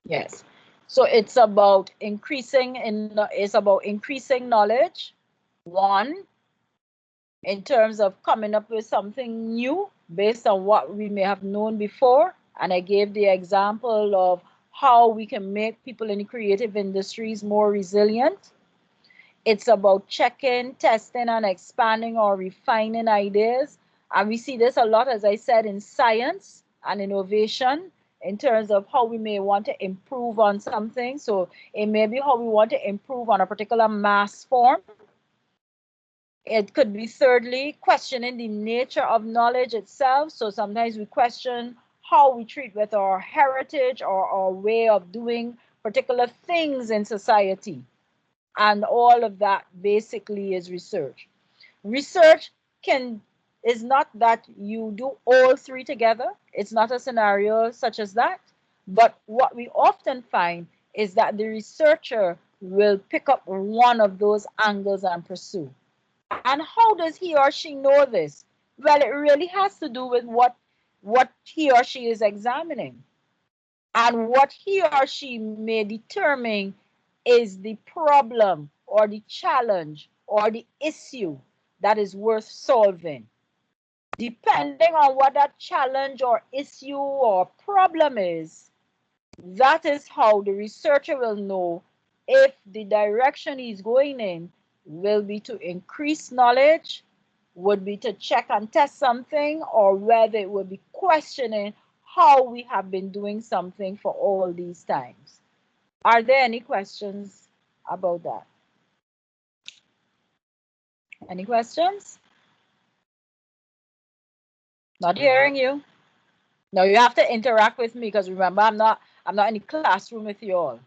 Yes. So it's about increasing knowledge. One, in terms of coming up with something new based on what we may have known before. And I gave the example of how we can make people in the creative industries more resilient. It's about checking, testing, and expanding or refining ideas. And we see this a lot, as I said, in science and innovation in terms of how we may want to improve on something. So it may be how we want to improve on a particular mass form. It could be, thirdly, questioning the nature of knowledge itself. So sometimes we question how we treat with our heritage or our way of doing particular things in society. And all of that basically is research. Research can is not that you do all three together. It's not a scenario such as that. But what we often find is that the researcher will pick up one of those angles and pursue. And how does he or she know this? Well, it really has to do with what he or she is examining. And what he or she may determine is the problem or the challenge or the issue that is worth solving. Depending on what that challenge or issue or problem is, that is how the researcher will know if the direction he's going in will be to increase knowledge, would be to check and test something, or whether it would be questioning how we have been doing something for all these times. Are there any questions about that? Any questions? Not hearing you. No, you have to interact with me because remember I'm not in the classroom with you all.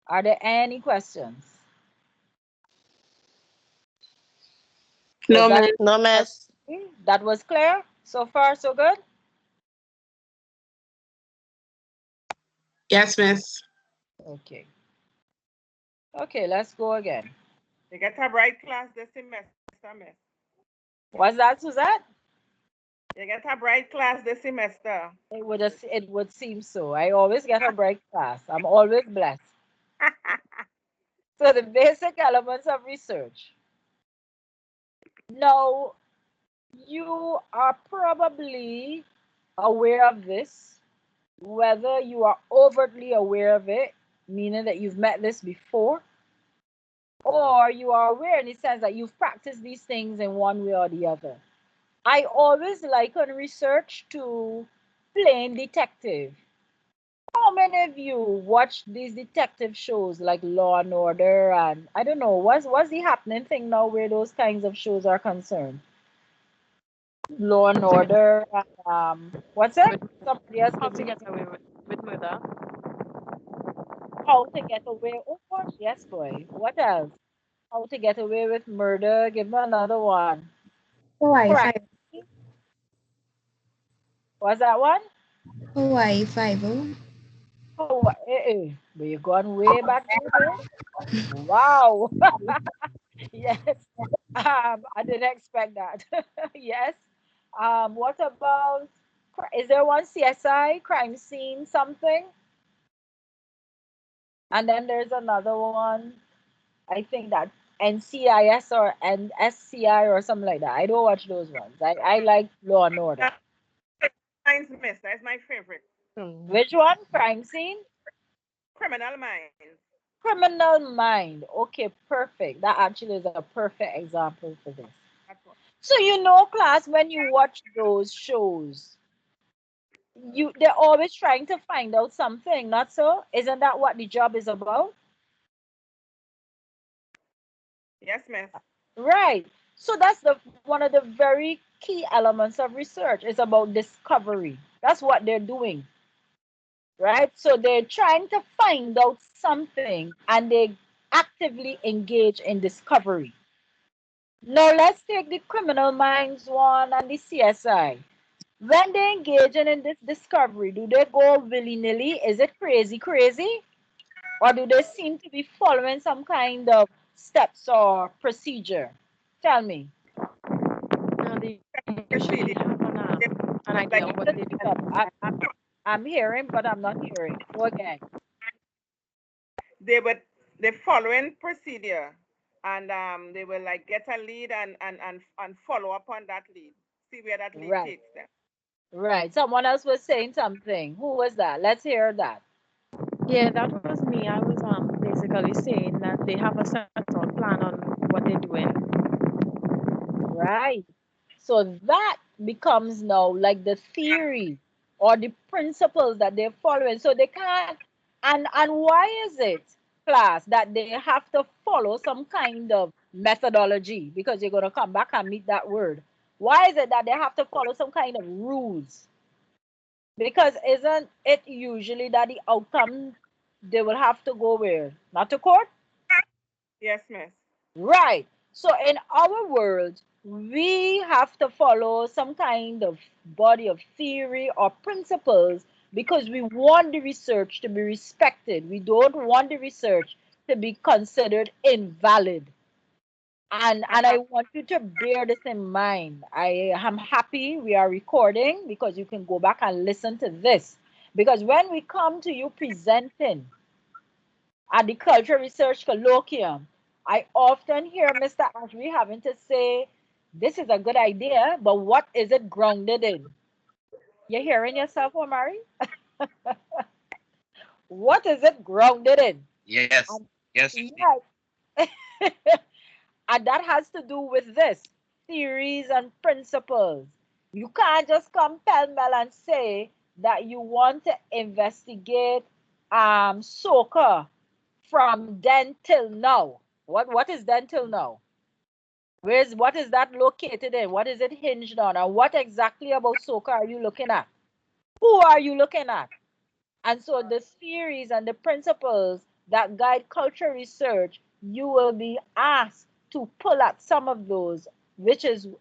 Are there any questions? Is No, that miss. No, miss. that was clear? So far, so good? Yes, miss. Okay. Okay, let's go again. You get a bright class this semester, miss. What's that, Suzette? You get a bright class this semester. It would seem so. I always get a bright class. I'm always blessed. So the basic elements of research. Now, you are probably aware of this, whether you are overtly aware of it, meaning that you've met this before, or you are aware in the sense that you've practiced these things in one way or the other. I always liken research to playing detective. How many of you watch these detective shows like Law and Order and I don't know what's the happening thing now where those kinds of shows are concerned? Law and Order. What's it? With Somebody else how give to me get away with murder. How to Get Away. Oh gosh, yes, boy. What else? How to Get Away with Murder. Give me another one. Hawaii Crime. 5. What's that one? Hawaii 5. Oh, but you've gone way back to this. Wow. Yes. I didn't expect that. Yes. What about, is there one CSI, crime scene, something? And then there's another one, I think that NCIS or NSCI or something like that. I don't watch those ones. I like Law and Order. Mine's miss. That's my favorite. Which one? Crime scene? Criminal Minds. Criminal Mind. Okay, perfect. That actually is a perfect example for this. That's what. So you know, class, when you watch those shows, they're always trying to find out something, not so? Isn't that what the job is about? Yes, miss. Right. So that's the one of the very key elements of research. It's about discovery. That's what they're doing. Right? So they're trying to find out something and they actively engage in discovery. Now let's take the Criminal Minds one and the CSI. When they engage in this discovery, do they go willy-nilly? Is it crazy? Or do they seem to be following some kind of steps or procedure? Tell me. No, they usually have an idea of what they do. Step. I'm hearing, but I'm not hearing. Go again. They were the following procedure, and they will like get a lead and follow up on that lead, see where that lead Right. takes them. Right. Someone else was saying something. Who was that? Let's hear that. Yeah, that was me. I was basically saying that they have a settled plan on what they're doing. Right. So that becomes now like the theory or the principles that they're following. So they can't, and why is it, class, that they have to follow some kind of methodology? Because you're going to come back and meet that word. Why is it that they have to follow some kind of rules? Because isn't it usually that the outcome they will have to go where? Not to court? Yes, miss. Right. So in our world, we have to follow some kind of body of theory or principles because we want the research to be respected. We don't want the research to be considered invalid. And I want you to bear this in mind. I am happy we are recording because you can go back and listen to this. Because when we come to you presenting at the Cultural Research Colloquium, I often hear Mr. Ashby having to say, this is a good idea, but what is it grounded in? You're hearing yourself, Omari? What is it grounded in? Yes, And yes. yes, and that has to do with this theories and principles. You can't just come pell-mell and say that you want to investigate soccer from then till now. What is then till now? What is that located in? What is it hinged on? And what exactly about soccer are you looking at? Who are you looking at? And so the theories and the principles that guide culture research, you will be asked to pull at some of those, which you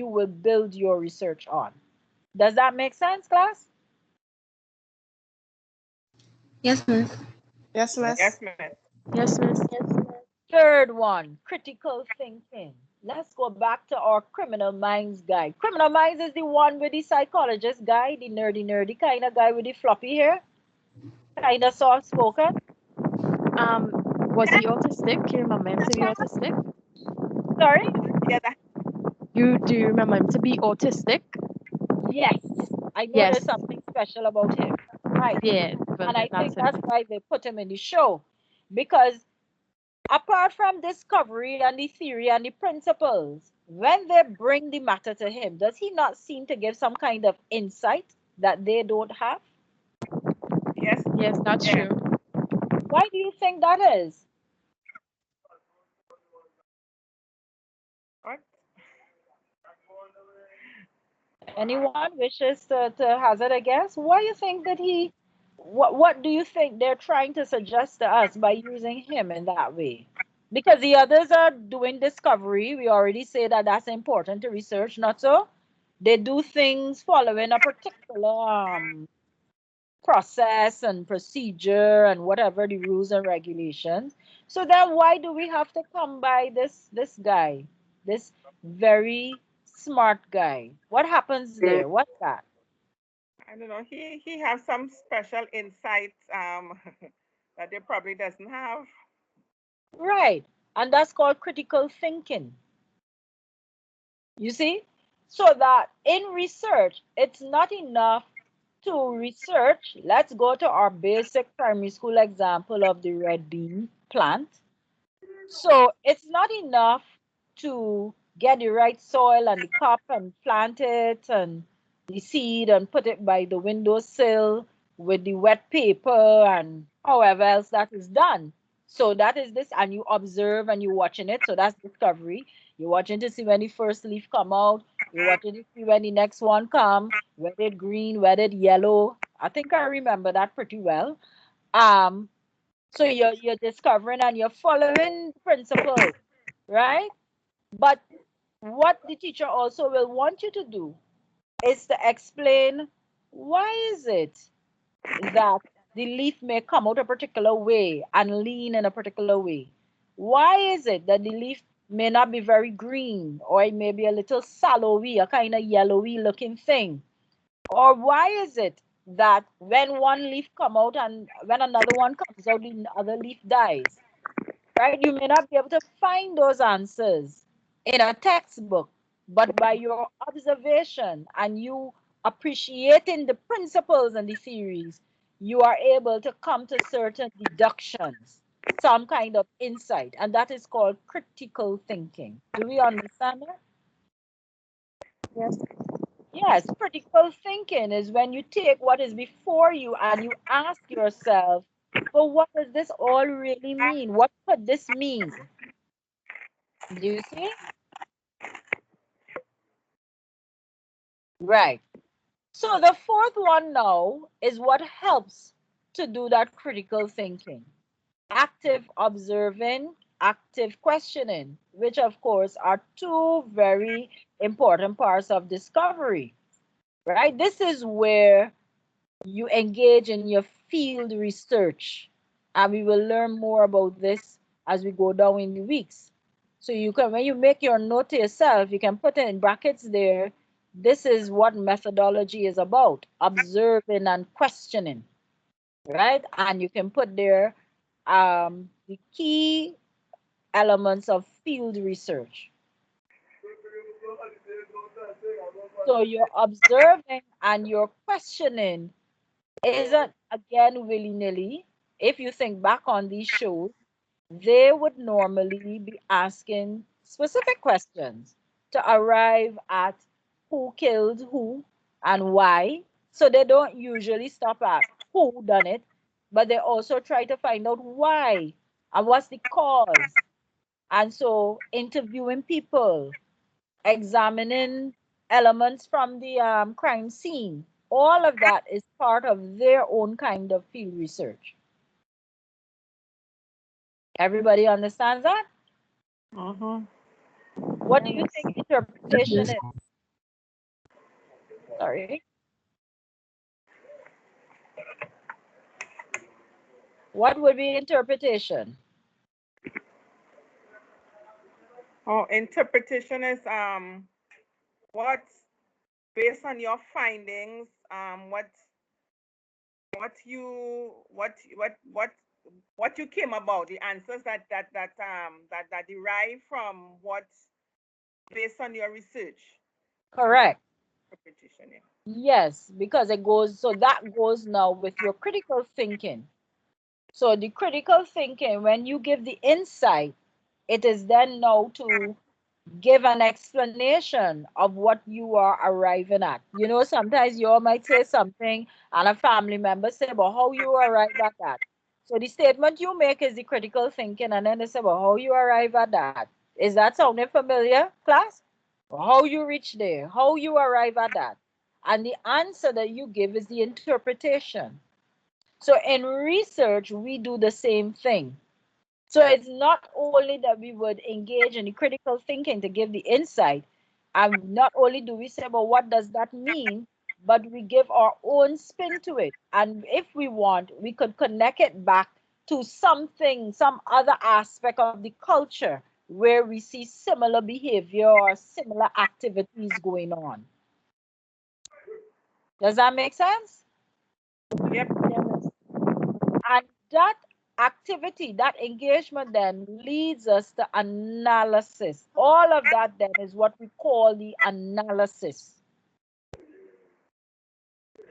will build your research on. Does that make sense, class? Yes, miss. Yes, Yes, miss. miss. Yes, miss. Third one, critical thinking. Let's go back to our Criminal Minds guy. Criminal Minds is the one with the psychologist guy, the nerdy kind of guy with the floppy hair, kind of soft spoken. Was he autistic? You remember him to be autistic? Sorry? Yeah, that, You do remember him to be autistic? Yes. I know Yes. there's something special about him. Right. Yeah. Well, And I that's think him. that's why they put him in the show. Because apart from discovery and the theory and the principles, when they bring the matter to him, does he not seem to give some kind of insight that they don't have? yes, Yes, that's yes. true. Why do you think that is? What? Anyone wishes to hazard a guess? Why you think that what do you think they're trying to suggest to us by using him in that way? Because the others are doing discovery. We already say that that's important to research, not so? They do things following a particular process and procedure and whatever the rules and regulations. So then why do we have to come by this guy, this very smart guy? What happens there? What's that? I don't know. He has some special insights that they probably doesn't have. Right. And that's called critical thinking. You see? So that in research, it's not enough to research. Let's go to our basic primary school example of the red bean plant. So it's not enough to get the right soil and the cup and plant it and the seed and put it by the windowsill with the wet paper and however else that is done. So that is this, and you observe and you're watching it. So that's discovery. You're watching to see when the first leaf come out. You're watching to see when the next one come, whether it green, whether it yellow. I think I remember that pretty well. Um, so you're discovering and you're following principles, right? But what the teacher also will want you to do is to explain why is it that the leaf may come out a particular way and lean in a particular way. Why is it that the leaf may not be very green or it may be a little sallowy, a kind of yellowy looking thing? Or why is it that when one leaf come out and when another one comes out, the other leaf dies? Right? You may not be able to find those answers in a textbook, but by your observation and you appreciating the principles and the theories, you are able to come to certain deductions, some kind of insight, and that is called critical thinking. Do we understand that? Yes. Yes, critical thinking is when you take what is before you and you ask yourself, but what does this all really mean? What could this mean? Do you see? Right. So the fourth one now is what helps to do that critical thinking. Active observing, active questioning, which of course are two very important parts of discovery, right? This is where you engage in your field research, and we will learn more about this as we go down in the weeks. So you can, when you make your note to yourself, you can put it in brackets there. This is what methodology is about: observing and questioning, right? And you can put there the key elements of field research. So you're observing and you're questioning isn't again willy-nilly. If you think back on these shows, they would normally be asking specific questions to arrive at who killed who and why. So they don't usually stop at who done it, but they also try to find out why and what's the cause. And so interviewing people, examining elements from the crime scene. All of that is part of their own kind of field research. Everybody understands that? Mm-hmm. What do you Yes. think interpretation is? Sorry. What would be interpretation? Oh, interpretation is what, based on your findings, what you came about, the answers that derive from what, based on your research. Correct. Interpretation, yeah. Yes, because it goes, so that goes now with your critical thinking. So the critical thinking, when you give the insight, it is then now to give an explanation of what you are arriving at. You know, sometimes you all might say something and a family member say, but how you arrive at that? So the statement you make is the critical thinking, and then they say, well, how you arrive at that? Is that sounding familiar, class? How you reach there, how you arrive at that. And the answer that you give is the interpretation. So in research, we do the same thing. So it's not only that we would engage in the critical thinking to give the insight, and not only do we say, well, what does that mean? But we give our own spin to it. And if we want, we could connect it back to something, some other aspect of the culture where we see similar behavior or similar activities going on. Does that make sense? Yep. Yes. And that activity, that engagement then leads us to analysis. All of that then is what we call the analysis.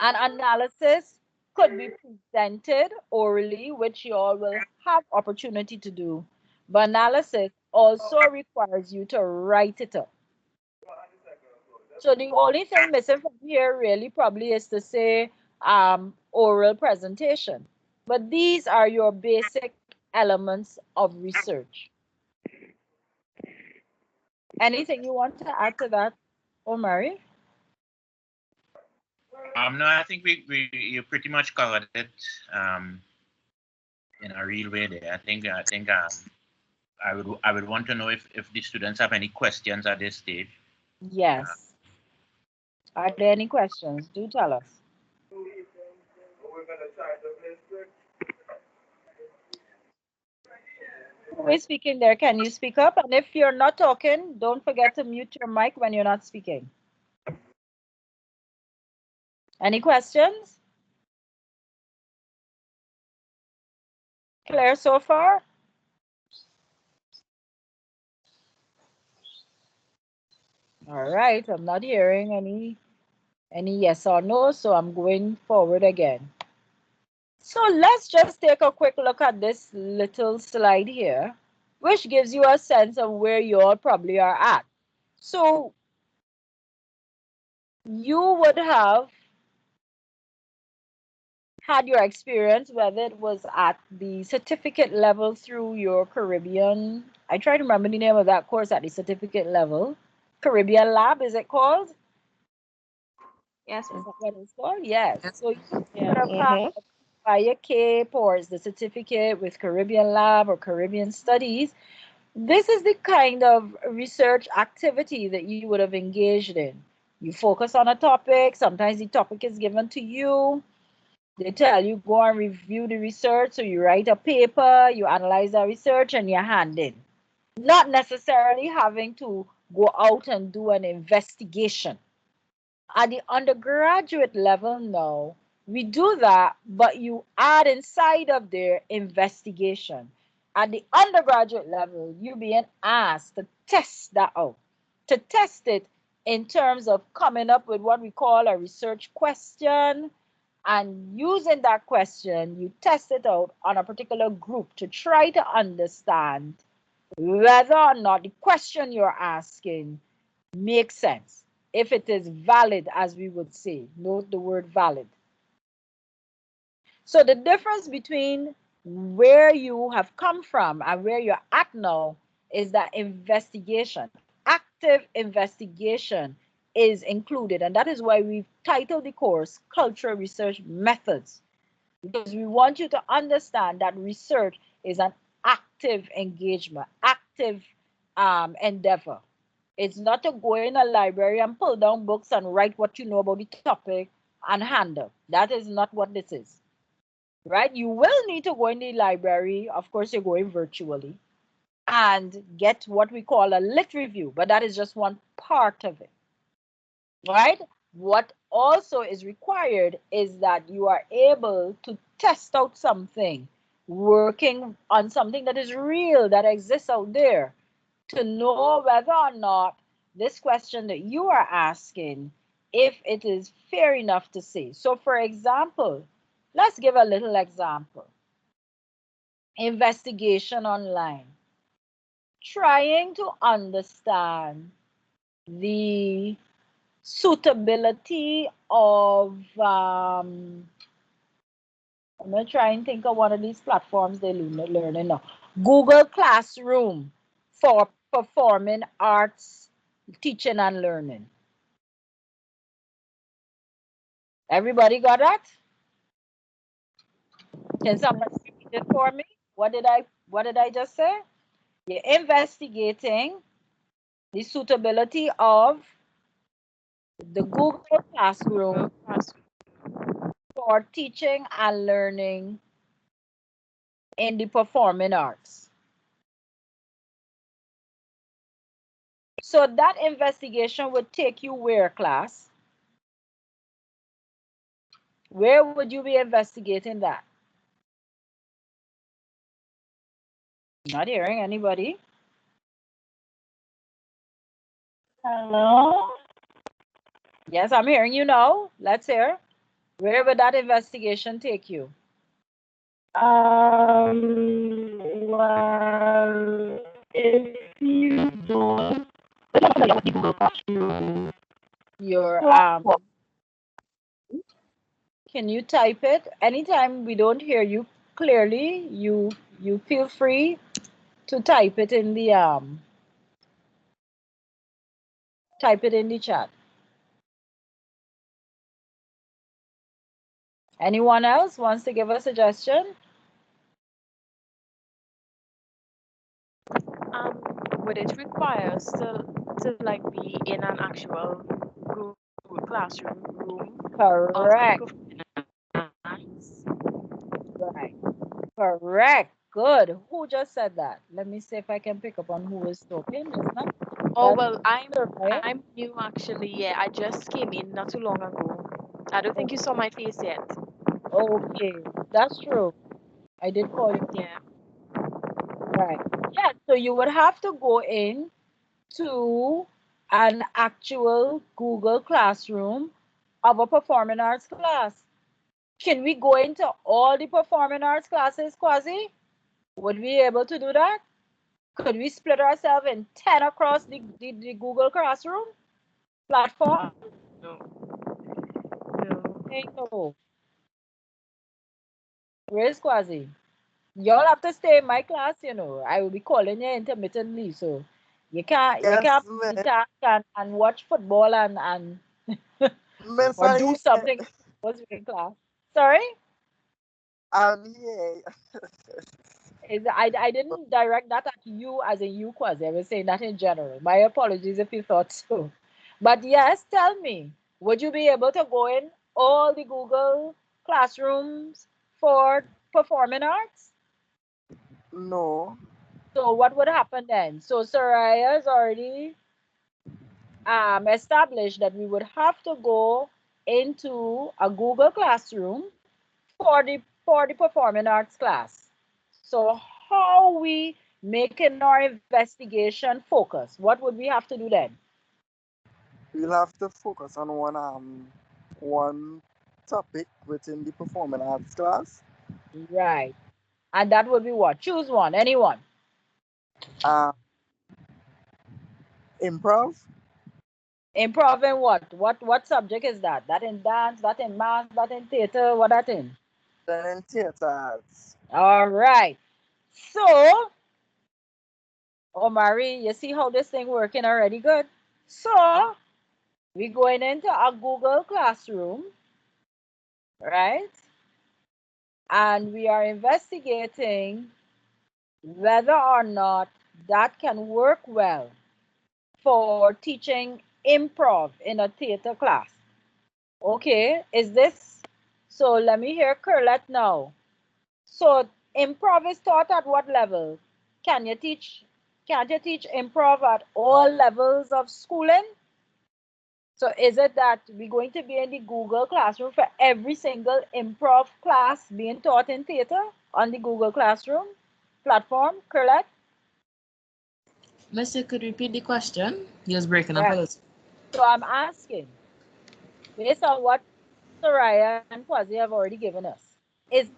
And analysis could be presented orally, which you all will have opportunity to do. But analysis also requires you to write it up. So the only thing missing from here really probably is to say oral presentation. But these are your basic elements of research. Anything you want to add to that, Omari? No, I think we you pretty much covered it in a real way there. I think I would want to know if the students have any questions at this stage. Yes. Are there any questions? Do tell us. Who is speaking there? Can you speak up? And if you're not talking, don't forget to mute your mic when you're not speaking. Any questions? Clear so far? All right, I'm not hearing any yes or no, so I'm going forward again. So let's just take a quick look at this little slide here, which gives you a sense of where you all probably are at. So you would have had your experience, whether it was at the certificate level through your Caribbean, I try to remember the name of that course at the certificate level. Caribbean Lab, is it called? Yes, Is ma'am. that what it's called? Yes. So you Yeah. would have had via CAPE or the certificate with Caribbean Lab or Caribbean Studies. This is the kind of research activity that you would have engaged in. You focus on a topic, sometimes the topic is given to you. They tell you go and review the research, so you write a paper, you analyze the research, and you hand in. Not necessarily having to go out and do an investigation. At the undergraduate level now, we do that, but you add inside of their investigation. At the undergraduate level, you're being asked to test that out, to test it in terms of coming up with what we call a research question. And using that question, you test it out on a particular group to try to understand whether or not the question you're asking makes sense, if it is valid, as we would say. Note the word valid. So the difference between where you have come from and where you're at now is that investigation, active investigation is included. And that is why we've titled the course Cultural Research Methods, because we want you to understand that research is an active engagement, active endeavor. It's not to go in a library and pull down books and write what you know about the topic and hand up. That is not what this is, right? You will need to go in the library. Of course, you're going virtually and get what we call a lit review, but that is just one part of it, right? What also is required is that you are able to test out something, working on something that is real, that exists out there, to know whether or not this question that you are asking, if it is fair enough to say. So for example, let's give a little example. Investigation online. Trying to understand the suitability of, I'm going to try and think of one of these platforms they learning now. Google Classroom for performing arts teaching and learning. Everybody got that? Can somebody repeat it for me? What did I just say? You're investigating the suitability of the Google Classroom for teaching and learning in the performing arts. So that investigation would take you where, class? Where would you be investigating that? Not hearing anybody. Hello? Yes, I'm hearing you now. Let's hear. Where would that investigation take you? Well, if you don't, Your can you type it? Anytime we don't hear you clearly, you feel free to type it in the chat. Anyone else wants to give a suggestion? Would it require us to like be in an actual Google classroom room Correct. of Right. Correct. Good. Who just said that? Let me see if I can pick up on who was talking just now. Oh That's well, I'm right. I'm new actually. Yeah, I just came in not too long ago. I don't think you saw my face yet. Okay, that's true. I did call you. Yeah. Right. Yeah, so you would have to go in to an actual Google Classroom of a performing arts class. Can we go into all the performing arts classes, Quasi? Would we be able to do that? Could we split ourselves in 10 across the Google Classroom platform? No. No. Hey, no. Where's Quasi? Y'all have to stay in my class, you know. I will be calling you intermittently, so you Yes, can't man. multitask and watch football and Miss, or I'm do here. something was in class. Sorry? I'm here. I didn't direct that at you as in you, Quasi. I was saying that in general. My apologies if you thought so. But yes, tell me, would you be able to go in all the Google classrooms for performing arts? No. So what would happen then? So Soraya's already established that we would have to go into a Google Classroom for the performing arts class. So how we making our investigation focus? What would we have to do then? We'll have to focus on one topic within the performing arts class. Right. And that would be what? Choose one, anyone. Um, Improv, Improv in what? What subject is that? That in dance, that in math, that in theater, what that in? then in theater arts. All right. So, Omari, you see how this thing working already good? So, we're going into a Google Classroom, right? And we are investigating whether or not that can work well for teaching improv in a theater class. Okay, is this? So let me hear Curlet now. So improv is taught at what level? Can you teach, can't you teach improv at all levels of schooling? So is it that we're going to be in the Google Classroom for every single improv class being taught in theater on the Google Classroom platform, correct? Mister, could you repeat the question? He was breaking up a Right. little. So I'm asking, based on what Soraya and Quasi have already given us, is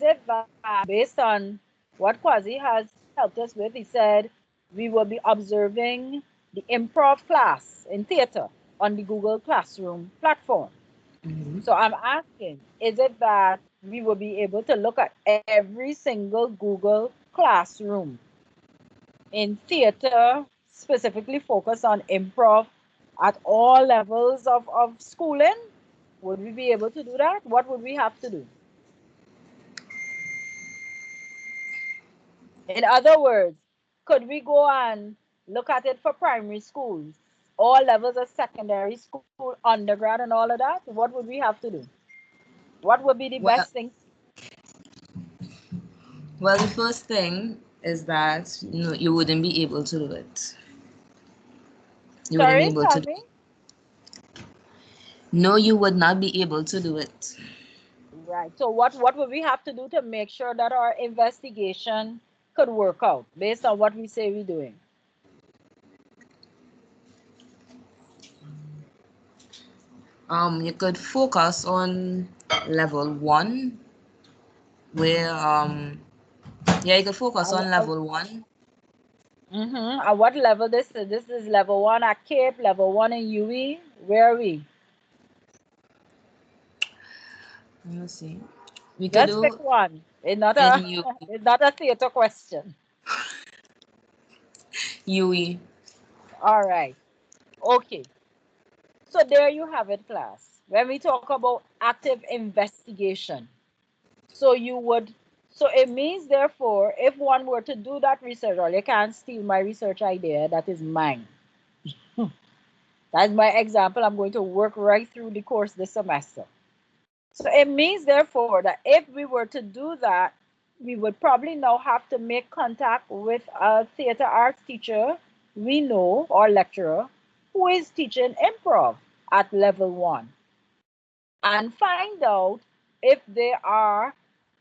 it that based on what Quasi has helped us with, he said we will be observing the improv class in theater on the Google Classroom platform. Mm-hmm. So I'm asking, is it that we will be able to look at every single Google Classroom in theater, specifically focus on improv at all levels of schooling? Would we be able to do that? What would we have to do? In other words, could we go and look at it for primary schools, all levels of secondary school, undergrad, and all of that? What would we have to do? What would be the Well, best thing? well, the first thing is that you wouldn't be able to do it. You wouldn't be Sorry, able to tell do me. it. No, you would not be able to do it. Right. So what would we have to do to make sure that our investigation could work out based on what we say we're doing? You could focus on level one, where yeah, you could focus on level one. At what level this is? This is level one at Cape, level one in UE. Where are we? Let me see. We could Just pick do one. in U It's not a theater question. UE. All right. Okay. So there you have it, class. When we talk about active investigation, so you would, so it means therefore, if one were to do that research, or you can't steal my research idea, that is mine. That's my example. I'm going to work right through the course this semester. So it means therefore that if we were to do that, we would probably now have to make contact with a theater arts teacher we know or lecturer who is teaching improv at level one. and find out if they are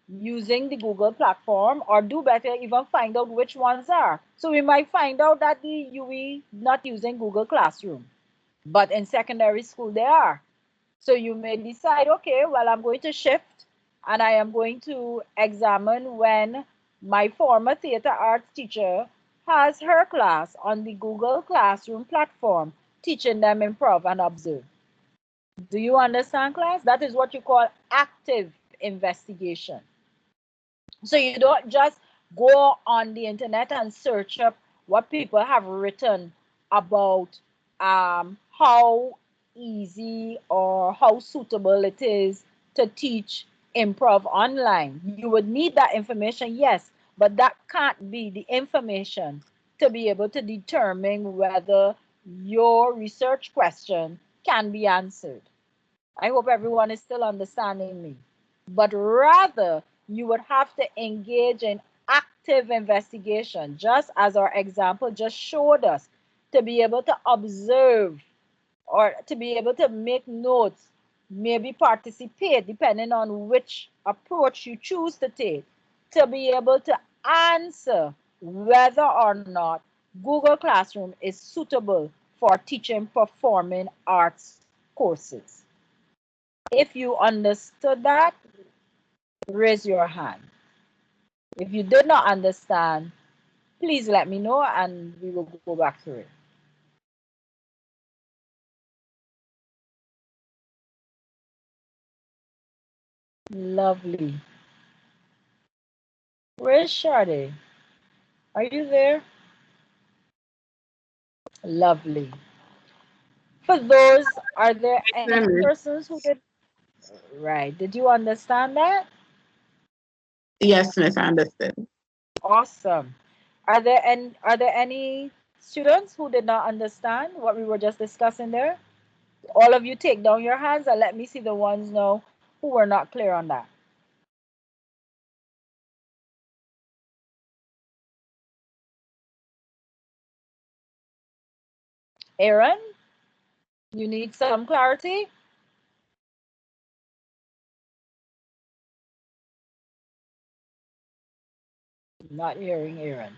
using the Google platform, or do better, even find out which ones are. So we might find out that the UE not using Google Classroom, but in secondary school they are. So you may decide, okay, well, I'm going to shift and I am going to examine when my former theater arts teacher has her class on the Google Classroom platform, teaching them improv and observe. Do you understand, class? That is what you call active investigation. So you don't just go on the internet and search up what people have written about how easy or how suitable it is to teach improv online. You would need that information, yes, but that can't be the information to be able to determine whether your research question can be answered. I hope everyone is still understanding me. But rather, you would have to engage in active investigation, just as our example just showed us, to be able to observe or to be able to make notes, maybe participate, depending on which approach you choose to take, to be able to answer whether or not Google Classroom is suitable for teaching performing arts courses. If you understood that, raise your hand. If you did not understand, please let me know and we will go back through it. Lovely. Where's Sade? Are you there? Lovely. For those, are there any persons who did? Right. Did you understand that? Yes, Miss, I understood. Awesome. Are there any students who did not understand what we were just discussing there? All of you take down your hands and let me see the ones know who were not clear on that. Aaron, you need some clarity? Not hearing Aaron.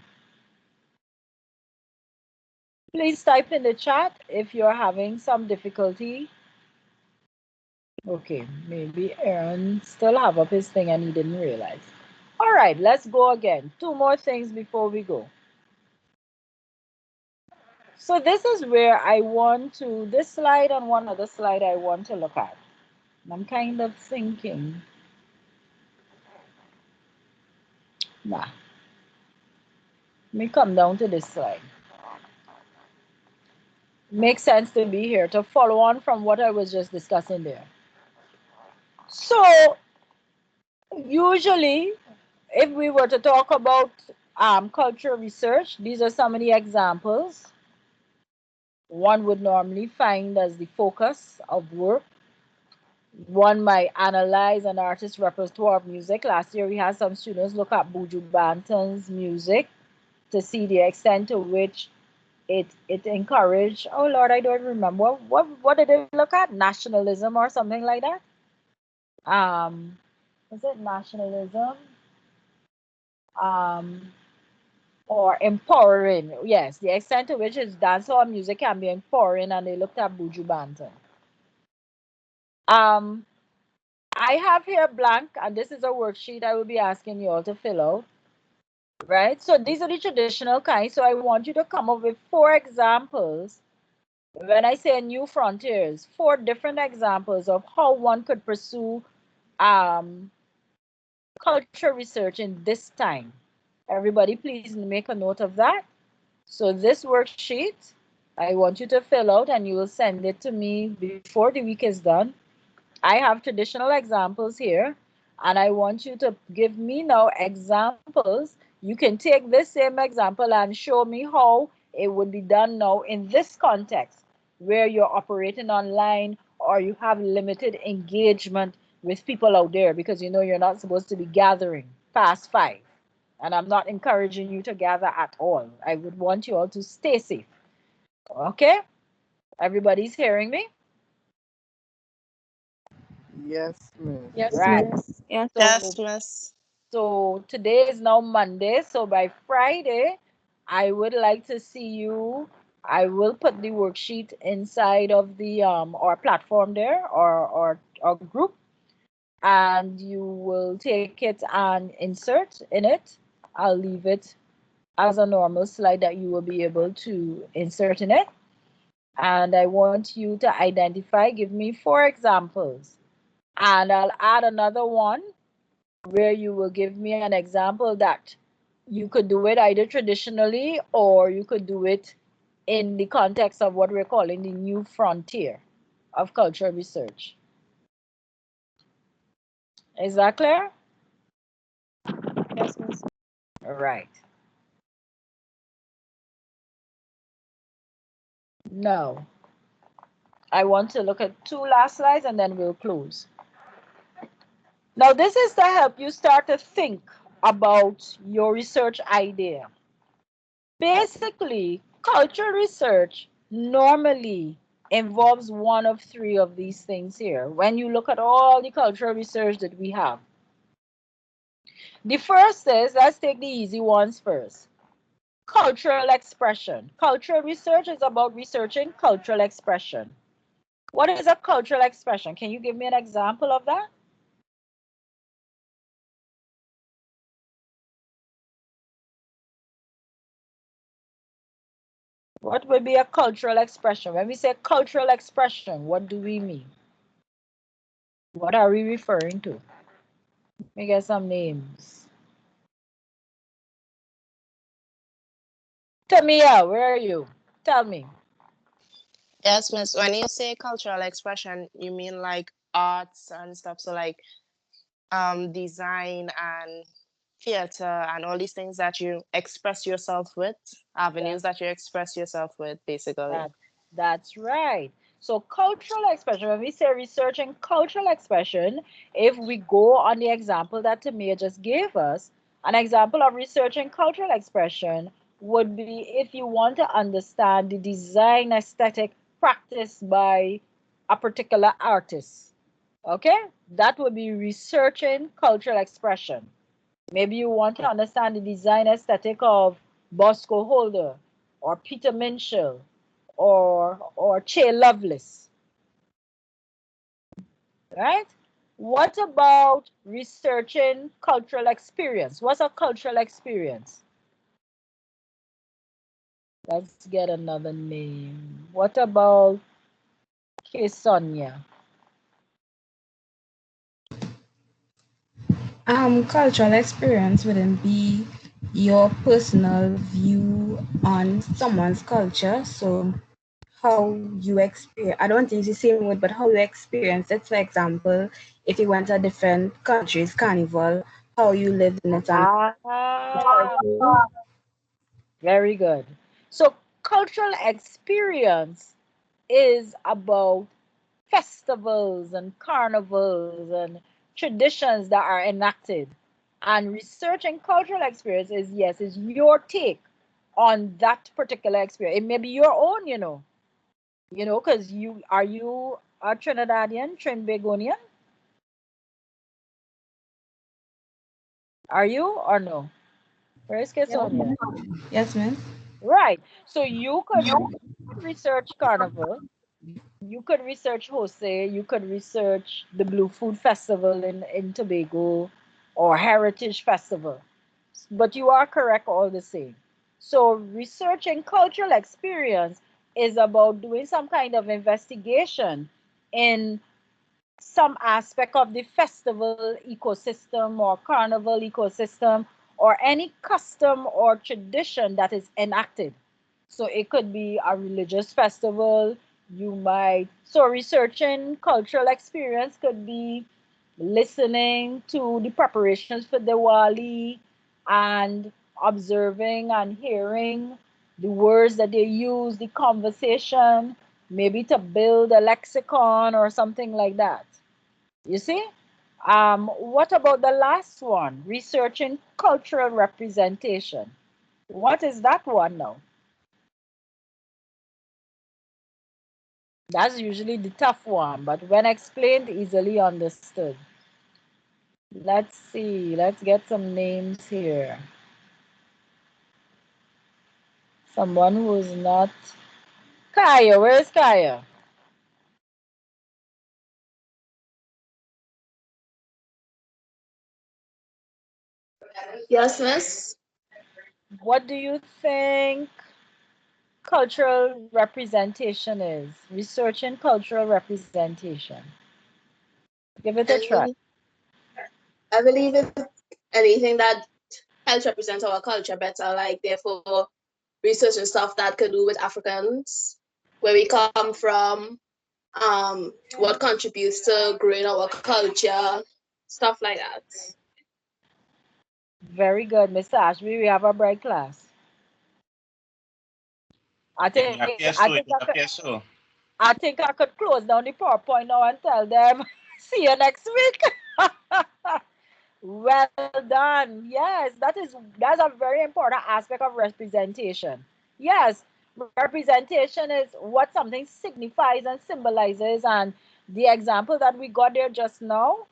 Please type in the chat if you're having some difficulty. Okay, maybe Aaron still have up his thing and he didn't realize. All right, let's go again. Two more things before we go. So this is where I want to, this slide and one other slide I want to look at. I'm kind of thinking, nah, let me come down to this slide. Makes sense to be here to follow on from what I was just discussing there. So usually, if we were to talk about cultural research, these are some of the examples one would normally find as the focus of work. One might analyze an artist's repertoire of music. Last year, we had some students look at Buju Banton's music to see the extent to which it encouraged. Oh Lord, I don't remember what did they look at? Nationalism or something like that. Was it nationalism? Or empowering? Yes, the extent to which his dancehall music can be empowering, and they looked at Buju Banton. I have here blank, and this is a worksheet I will be asking you all to fill out. Right? So these are the traditional kinds. So I want you to come up with 4 examples. When I say new frontiers, 4 different examples of how one could pursue cultural research in this time. Everybody, please make a note of that. So this worksheet, I want you to fill out and you will send it to me before the week is done. I have traditional examples here, and I want you to give me now examples. You can take this same example and show me how it would be done now in this context, where you're operating online or you have limited engagement with people out there, because you know you're not supposed to be gathering past 5. And I'm not encouraging you to gather at all. I would want you all to stay safe. Okay? Everybody's hearing me? Yes, miss. Yes, Right. miss. Yes. So, Miss. so today is now Monday. So by Friday, I would like to see you. I will put the worksheet inside of the our platform there or group, and you will take it and insert in it. I'll leave it as a normal slide that you will be able to insert in it. And I want you to identify, give me 4 examples. And I'll add another one where you will give me an example that you could do it either traditionally or you could do it in the context of what we're calling the new frontier of cultural research. Is that clear? Yes, miss. All right. Now, I want to look at 2 last slides and then we'll close. Now, this is to help you start to think about your research idea. Basically, cultural research normally involves one of 3 of these things here. When you look at all the cultural research that we have, the first is, let's take the easy ones first. Cultural expression. Cultural research is about researching cultural expression. What is a cultural expression? Can you give me an example of that? What would be a cultural expression? When we say cultural expression, what do we mean? What are we referring to? Let me get some names. Tamia, where are you? Tell me. Yes, miss. When you say cultural expression, you mean like arts and stuff. So like design and theater and all these things that you express yourself with, avenues that you express yourself with, basically. That's right. So cultural expression, when we say researching cultural expression, if we go on the example that Tamia just gave us, an example of researching cultural expression would be if you want to understand the design aesthetic practiced by a particular artist. Okay? That would be researching cultural expression. Maybe you want to understand the design aesthetic of Bosco Holder or Peter Minshall or Che Lovelace, right? What about researching cultural experience? What's a cultural experience? Let's get another name. What about Sonia? Cultural experience wouldn't be your personal view on someone's culture. So how you experience, I don't use the same word, but how you experience it. For example, if you went to a different country's carnival, how you lived in it and Ah, very good. So cultural experience is about festivals and carnivals and traditions that are enacted. And researching cultural experience is, yes, is your take on that particular experience. It may be your own, because are you a Trinidadian, Trinbagonian? Are you or no? Where is Yes, Sonia? yes, ma'am. Right. So you could research carnival. You could research Jose, you could research the Blue Food Festival in Tobago or Heritage Festival, but you are correct all the same. So researching cultural experience is about doing some kind of investigation in some aspect of the festival ecosystem or carnival ecosystem or any custom or tradition that is enacted. So it could be a religious festival. So researching cultural experience could be listening to the preparations for Diwali and observing and hearing the words that they use, the conversation, maybe to build a lexicon or something like that. You see? What about the last one? Researching cultural representation. What is that one now? That's usually the tough one, but when explained, easily understood. Let's see, let's get some names here. Someone who's not Kaya. Where's Kaya? Yes, miss. What do you think cultural representation is? Researching cultural representation. Give it a try. And I believe if anything that helps represent our culture better, like therefore research and stuff that could do with Africans, where we come from, what contributes to growing our culture, stuff like that. Very good, Mr. Ashby. We have a bright class. I Yeah, think it I appears think so. I It could appears so. I think I could close down the PowerPoint now and tell them see you next week. Well done. Yes, that's a very important aspect of representation. Yes, representation is what something signifies and symbolizes, and the example that we got there just now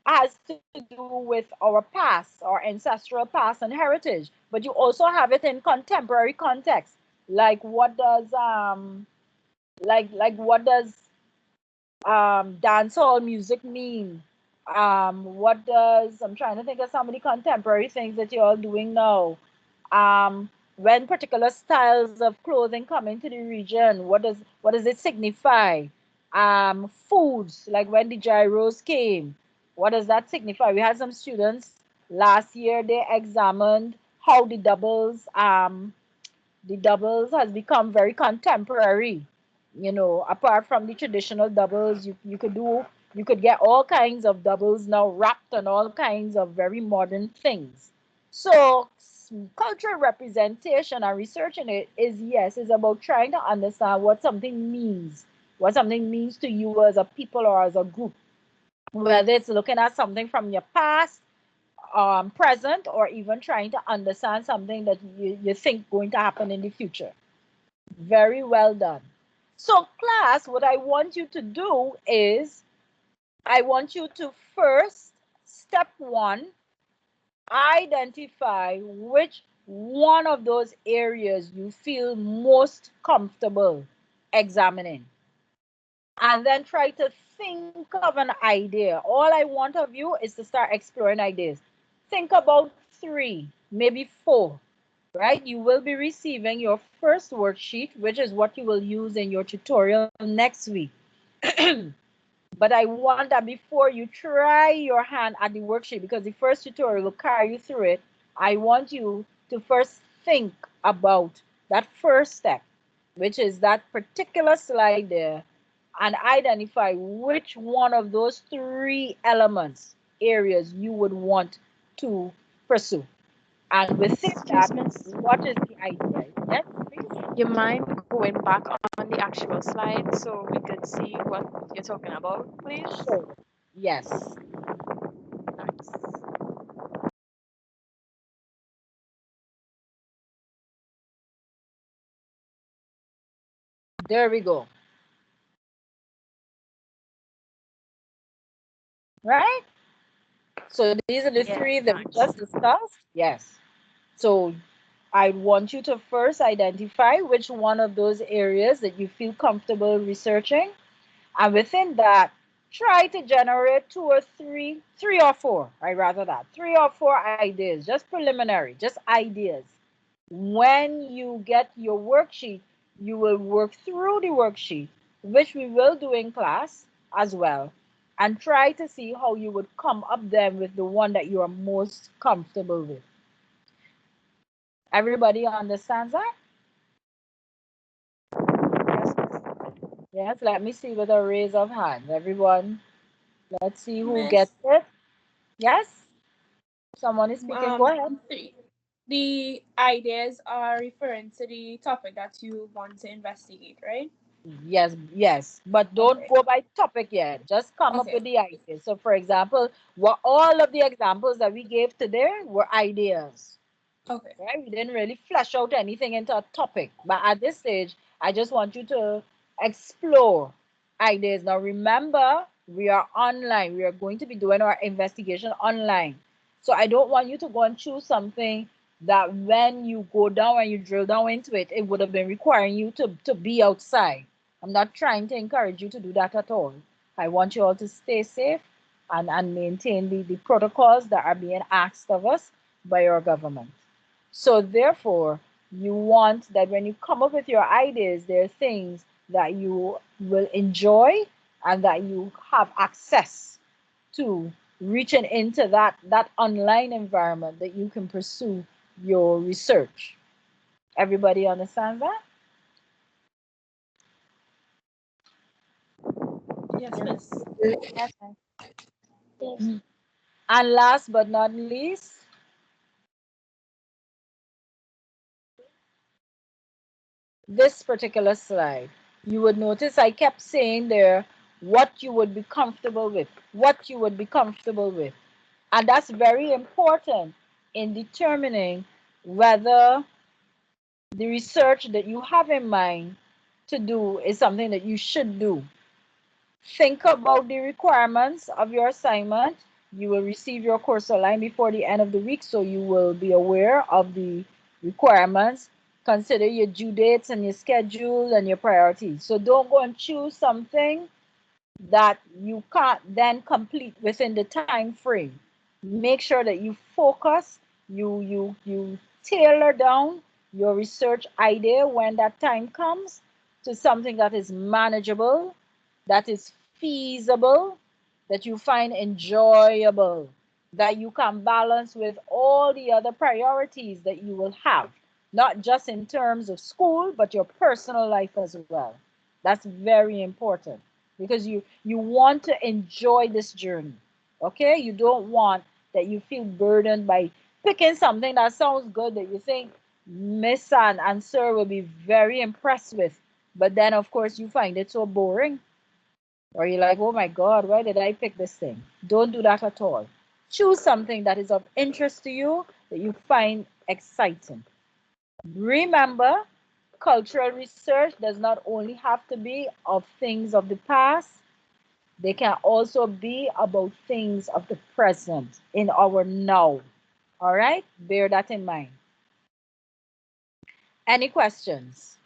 has to do with our past, our ancestral past and heritage. But you also have it in contemporary context. Like what does what does dancehall music mean? What does I'm trying to think of some of the contemporary things that you're all doing now. When particular styles of clothing come into the region, what does it signify? Foods like when the gyros came, what does that signify? We had some students last year, they examined how the doubles has become very contemporary. Apart from the traditional doubles, you could get all kinds of doubles now wrapped on all kinds of very modern things. So cultural representation and researching it is, yes, is about trying to understand what something means to you as a people or as a group, whether it's looking at something from your past, present, or even trying to understand something that you think going to happen in the future. Very well done. So, class, what I want you to do is I want you to first, step one, identify which one of those areas you feel most comfortable examining. And then try to think of an idea. All I want of you is to start exploring ideas. Think about 3, maybe 4, right? You will be receiving your first worksheet, which is what you will use in your tutorial next week. But I want that before you try your hand at the worksheet, because the first tutorial will carry you through it, I want you to first think about that first step, which is that particular slide there, and identify which one of those 3 elements, areas you would want to pursue. And within Excuse that, me. what is the idea? Yes, please. You mind going back on the actual slide so we could see what you're talking about, please? Sure. Yes. Thanks. There we go. Right? So these are the Yeah, 3 that we thanks. just discussed. Yes. So I want you to first identify which one of those areas that you feel comfortable researching. And within that, try to generate 2 or 3, 3 or 4, I rather that, 3 or 4 ideas, just preliminary, just ideas. When you get your worksheet, you will work through the worksheet, which we will do in class as well, and try to see how you would come up then with the one that you are most comfortable with. Everybody understands that? Yes, miss. Yes, let me see with a raise of hands. Everyone, let's see who Miss, gets it. Yes, someone is speaking. Go ahead. the ideas are referring to the topic that you want to investigate, right? Yes, yes, but don't Okay. go by topic yet. Just come up Okay. with the ideas. So, for example, what all of the examples that we gave today were ideas, Okay. right? We didn't really flesh out anything into a topic. But at this stage, I just want you to explore ideas. Now remember, we are online. We are going to be doing our investigation online. So I don't want you to go and choose something that when you go down and you drill down into it, it would have been requiring you to be outside. I'm not trying to encourage you to do that at all. I want you all to stay safe and maintain the protocols that are being asked of us by our government. So therefore, you want that when you come up with your ideas, there are things that you will enjoy and that you have access to reaching into that online environment that you can pursue your research. Everybody understand that? Yes, miss. Yes, ma'am. Yes. And last but not least, this particular slide, you would notice I kept saying there what you would be comfortable with, what you would be comfortable with. And that's very important in determining whether the research that you have in mind to do is something that you should do. Think about the requirements of your assignment. You will receive your course online before the end of the week, so you will be aware of the requirements. Consider your due dates and your schedule and your priorities. So don't go and choose something that you can't then complete within the time frame. Make sure that you focus, you tailor down your research idea when that time comes to something that is manageable, that is feasible, that you find enjoyable, that you can balance with all the other priorities that you will have, not just in terms of school, but your personal life as well. That's very important because you want to enjoy this journey. Okay, you don't want that you feel burdened by picking something that sounds good that you think Miss and Sir will be very impressed with, but then of course you find it so boring, or you're like, oh my God, why did I pick this thing? Don't do that at all. Choose something that is of interest to you, that you find exciting. Remember, cultural research does not only have to be of things of the past, they can also be about things of the present in our now. All right? Bear that in mind. Any questions?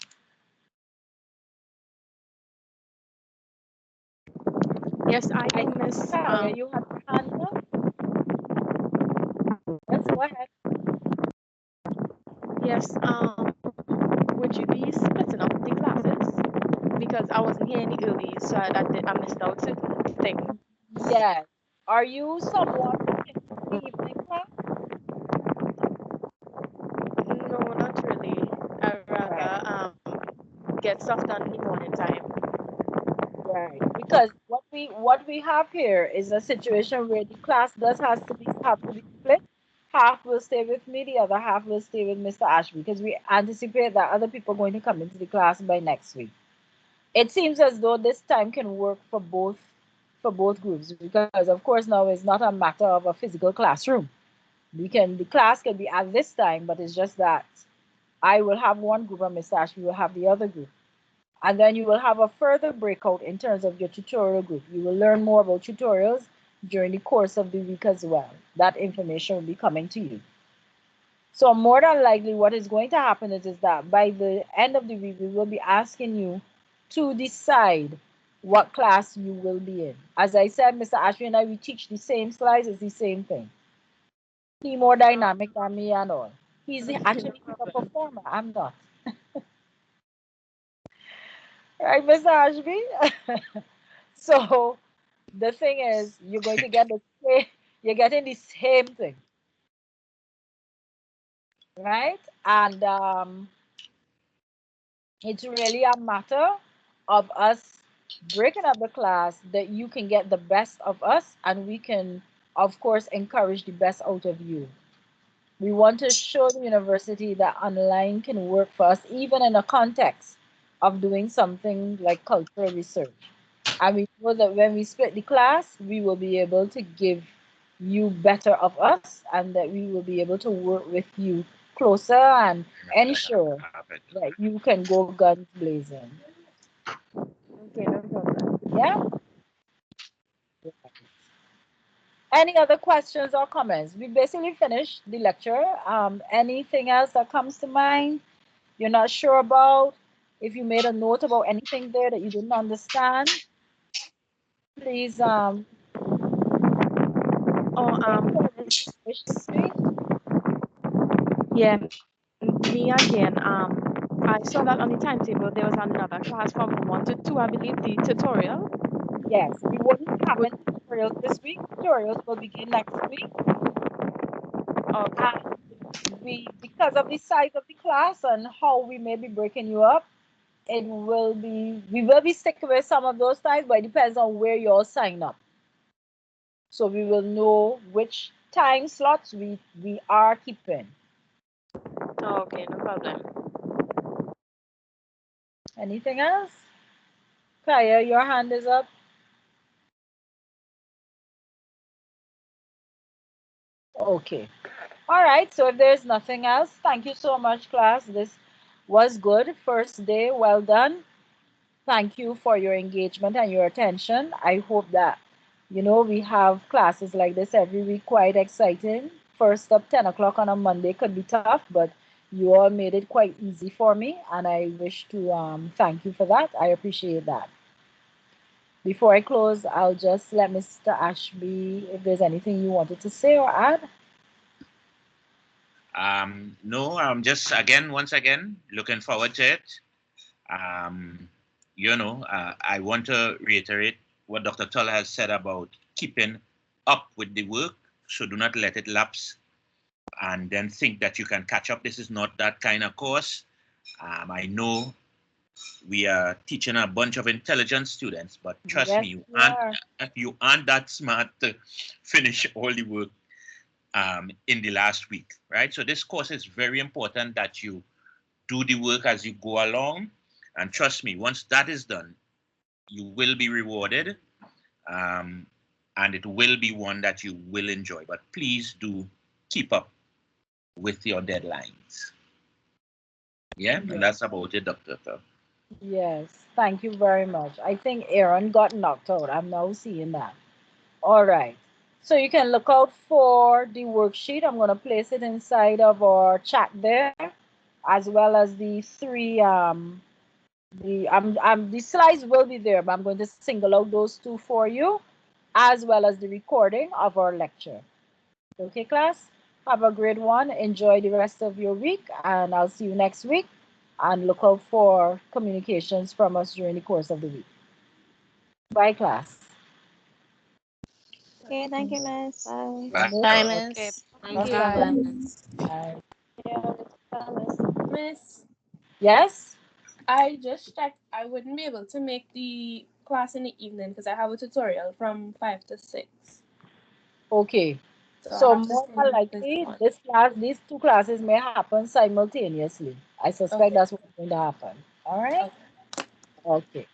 Yes, I I do, think miss. Victoria, you have your hand up. Let's go ahead. Yes, would you be splitting up the classes? Because I wasn't here in the early, so I missed out certain things. Yes. Are you someone who can do the evening class? No, not really. I Right. rather get stuff done in the morning time. Right. Because what we have here is a situation where the class does have to be split. Half will stay with me, the other half will stay with Mr. Ashby because we anticipate that other people are going to come into the class by next week. It seems as though this time can work for both groups because of course now it's not a matter of a physical classroom. The class can be at this time, but it's just that I will have one group and Mr. Ashby will have the other group. And then you will have a further breakout in terms of your tutorial group. You will learn more about tutorials during the course of the week as well. That information will be coming to you. So more than likely what is going to happen is that by the end of the week, we will be asking you to decide what class you will be in. As I said, Mr. Ashby and I, we teach the same slides, it's the same thing. He more dynamic than me and all. He's a performer. I'm not. Right, Mr. Ashby? So the thing is, you're going to get the same, you're getting the same thing, right? And it's really a matter of us breaking up the class that you can get the best of us and we can, of course, encourage the best out of you. We want to show the university that online can work for us, even in a context of doing something like cultural research. And we know that when we split the class, we will be able to give you better of us and that we will be able to work with you closer and ensure that you can go guns blazing. Yeah. Any other questions or comments? We basically finished the lecture. Anything else that comes to mind you're not sure about? If you made a note about anything there that you didn't understand, please Oh, wish to say. yeah, me again. I saw that on the timetable there was another class from 1 to 2. I believe the tutorial. Yes, we wouldn't have Would any tutorials this week. Tutorials will begin next week. okay. Because of the size of the class and how we may be breaking you up, we will be sticking with some of those times, but it depends on where you all sign up. So we will know which time slots we are keeping. Okay, no problem. Anything else? Kaya, your hand is up. Okay. All right. So if there's nothing else, thank you so much, class. This was good. First day, well done. Thank you for your engagement and your attention. I hope that, we have classes like this every week, quite exciting. First up, 10 o'clock on a Monday could be tough, but you all made it quite easy for me, and I wish to thank you for that. I appreciate that. Before I close, I'll just let Mr. Ashby, if there's anything you wanted to say or add. No, I'm just once again, looking forward to it. I want to reiterate what Dr. Tull has said about keeping up with the work. So do not let it lapse and then think that you can catch up. This is not that kind of course. I know we are teaching a bunch of intelligent students, but trust Yes, me, you you aren't that smart to finish all the work in the last week, right? So this course is very important that you do the work as you go along. And trust me, once that is done, you will be rewarded. And it will be one that you will enjoy. But please do keep up with your deadlines. Yeah, and that's about it, Dr. Tull. Yes, thank you very much. I think Aaron got knocked out. I'm now seeing that. All right. So you can look out for the worksheet. I'm going to place it inside of our chat there, as well as the three the slides will be there, but I'm going to single out those two for you, as well as the recording of our lecture. Okay, class? Have a great one. Enjoy the rest of your week, and I'll see you next week. And look out for communications from us during the course of the week. Bye, class. Okay, thank you, Miss. Bye. Bye. Bye, Okay, Miss. thank Most you. welcome. Bye. Yeah, bye, Miss. Miss, Yes? I just checked. I wouldn't be able to make the class in the evening because I have a tutorial from 5 to 6. Okay. So I'll So have to more stay than in this likely, one. these two classes may happen simultaneously. I suspect Okay. that's what's going to happen. All right? Okay. Okay.